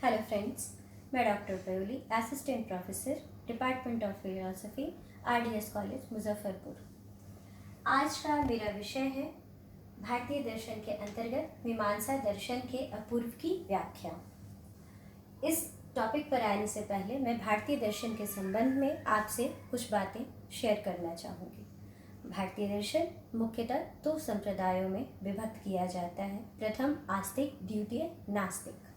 Hello friends, मैं doctor Payoli, assistant professor, department of philosophy, RDS college Muzaffarpur. आज का मेरा विषय है भारतीय दर्शन के अंतर्गत मीमांसा दर्शन के अपूर्व की व्याख्या। इस टॉपिक पर आने से पहले मैं भारतीय दर्शन के संबंध में आपसे कुछ बातें शेयर करना चाहूँगी। भारतीय दर्शन मुख्यतः दो संप्रदायों में विभक्त किया जाता है। प्रथम आस्तिक, द्वितीय नास्तिक।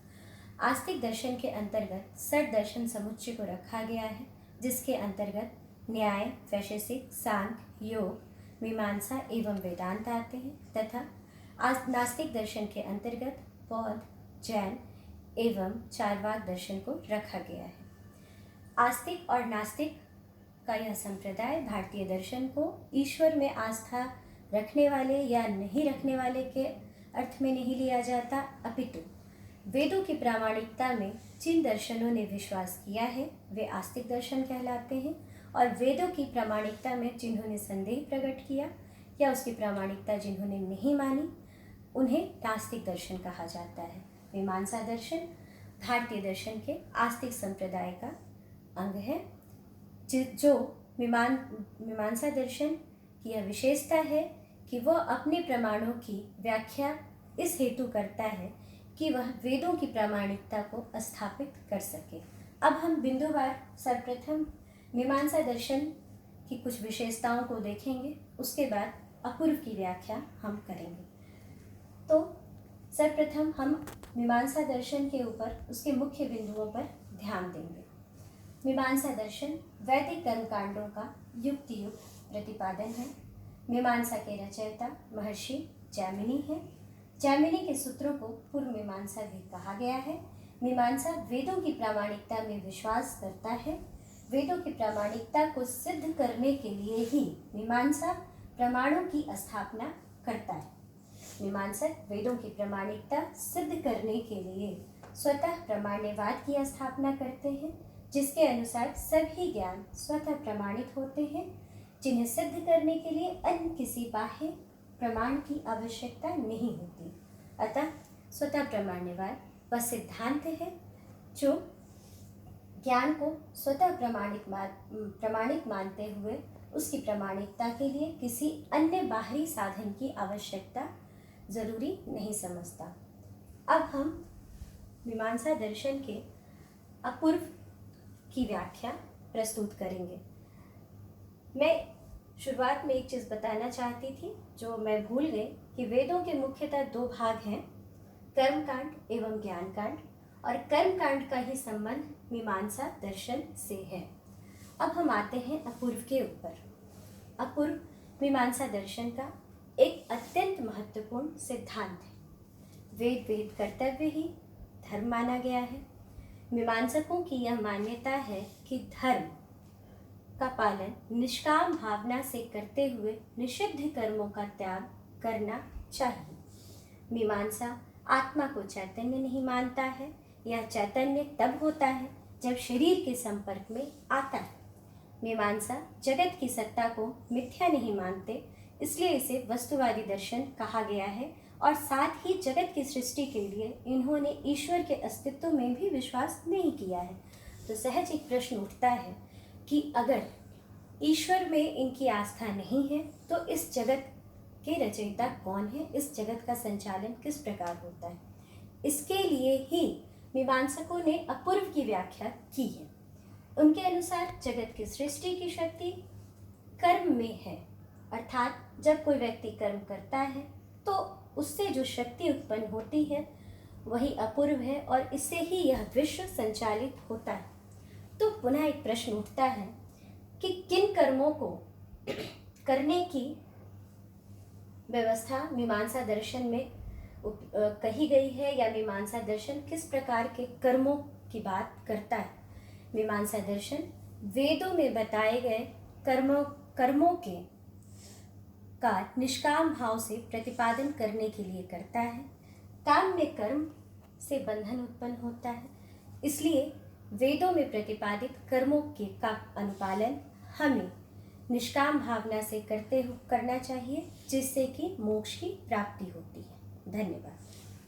आस्तिक दर्शन के अंतर्गत षट दर्शन समुच्चय को रखा गया है, जिसके अंतर्गत न्याय, वैशेषिक, सांख्य, योग, मीमांसा एवं वेदांत आते हैं तथा नास्तिक दर्शन के अंतर्गत बौद्ध, जैन एवं चारवाक दर्शन को रखा गया है। आस्तिक और नास्तिक का यह संप्रदाय भारतीय दर्शन को ईश्वर में आस्था रखने वाले या नहीं रखने वाले के अर्थ में नहीं लिया जाता, अपितु वेदों की प्रामाणिकता में जिन दर्शनों ने विश्वास किया है वे आस्तिक दर्शन कहलाते हैं, और वेदों की प्रामाणिकता में जिन्होंने संदेह प्रकट किया या उसकी प्रामाणिकता जिन्होंने नहीं मानी उन्हें नास्तिक दर्शन कहा जाता है। मीमांसा दर्शन भारतीय दर्शन के आस्तिक संप्रदाय का अंग है, जो मीमांसा दर्शन की यह विशेषता है कि वह अपने प्रमाणों की व्याख्या इस हेतु करता है कि वह वेदों की प्रामाणिकता को स्थापित कर सके। अब हम बिंदुवार सर्वप्रथम मीमांसा दर्शन की कुछ विशेषताओं को देखेंगे, उसके बाद अपूर्व की व्याख्या हम करेंगे। तो सर्वप्रथम हम मीमांसा दर्शन के ऊपर उसके मुख्य बिंदुओं पर ध्यान देंगे। मीमांसा दर्शन वैदिक कर्मकांडों का युक्ति युक्त प्रतिपादन है। मीमांसा के रचयिता महर्षि जैमिनी है। जैमिनी के सूत्रों को पूर्व मीमांसा भी कहा गया है। मीमांसा वेदों की प्रामाणिकता में विश्वास करता है। वेदों की प्रामाणिकता को सिद्ध करने के लिए ही मीमांसा प्रमाणों की स्थापना करता है। मीमांसक वेदों की प्रामाणिकता सिद्ध करने के लिए स्वतः प्रमाण्यवाद की स्थापना करते हैं, जिसके अनुसार सभी ज्ञान स्वतः प्रमाणित होते हैं, जिन्हें सिद्ध करने के लिए अन्य किसी बाह्य प्रमाण की आवश्यकता नहीं होती। अतः स्वतः प्रमाण्यवाद वह सिद्धांत है जो ज्ञान को स्वतः प्रमाणिक मानते हुए उसकी प्रामाणिकता के लिए किसी अन्य बाहरी साधन की आवश्यकता जरूरी नहीं समझता। अब हम मीमांसा दर्शन के अपूर्व की व्याख्या प्रस्तुत करेंगे। मैं शुरुआत में एक चीज़ बताना चाहती थी जो मैं भूल गई कि वेदों के मुख्यतः दो भाग हैं, कर्मकांड एवं ज्ञानकांड, और कर्मकांड का ही संबंध मीमांसा दर्शन से है। अब हम आते हैं अपूर्व के ऊपर। अपूर्व मीमांसा दर्शन का एक अत्यंत महत्वपूर्ण सिद्धांत है। वेद कर्तव्य ही धर्म माना गया है। मीमांसकों की यह मान्यता है कि धर्म का पालन निष्काम भावना से करते हुए निषिद्ध कर्मों का त्याग करना चाहिए। मीमांसा आत्मा को चैतन्य नहीं मानता है। यह चैतन्य तब होता है जब शरीर के संपर्क में आता है। मीमांसा जगत की सत्ता को मिथ्या नहीं मानते, इसलिए इसे वस्तुवादी दर्शन कहा गया है, और साथ ही जगत की सृष्टि के लिए इन्होंने ईश्वर के अस्तित्व में भी विश्वास नहीं किया है। तो सहज एक प्रश्न उठता है कि अगर ईश्वर में इनकी आस्था नहीं है तो इस जगत के रचयिता कौन है, इस जगत का संचालन किस प्रकार होता है। इसके लिए ही मीमांसकों ने अपूर्व की व्याख्या की है। उनके अनुसार जगत की सृष्टि की शक्ति कर्म में है, अर्थात जब कोई व्यक्ति कर्म करता है तो उससे जो शक्ति उत्पन्न होती है वही अपूर्व है, और इससे ही यह विश्व संचालित होता है। तो पुनः एक प्रश्न उठता है कि किन कर्मों को करने की व्यवस्था मीमांसा दर्शन में कही गई है, या मीमांसा दर्शन किस प्रकार के कर्मों की बात करता है। मीमांसा दर्शन वेदों में बताए गए कर्मों के का निष्काम भाव से प्रतिपादन करने के लिए करता है। काम में कर्म से बंधन उत्पन्न होता है, इसलिए वेदों में प्रतिपादित कर्मों के का अनुपालन हमें निष्काम भावना से करना चाहिए, जिससे कि मोक्ष की प्राप्ति होती है। धन्यवाद।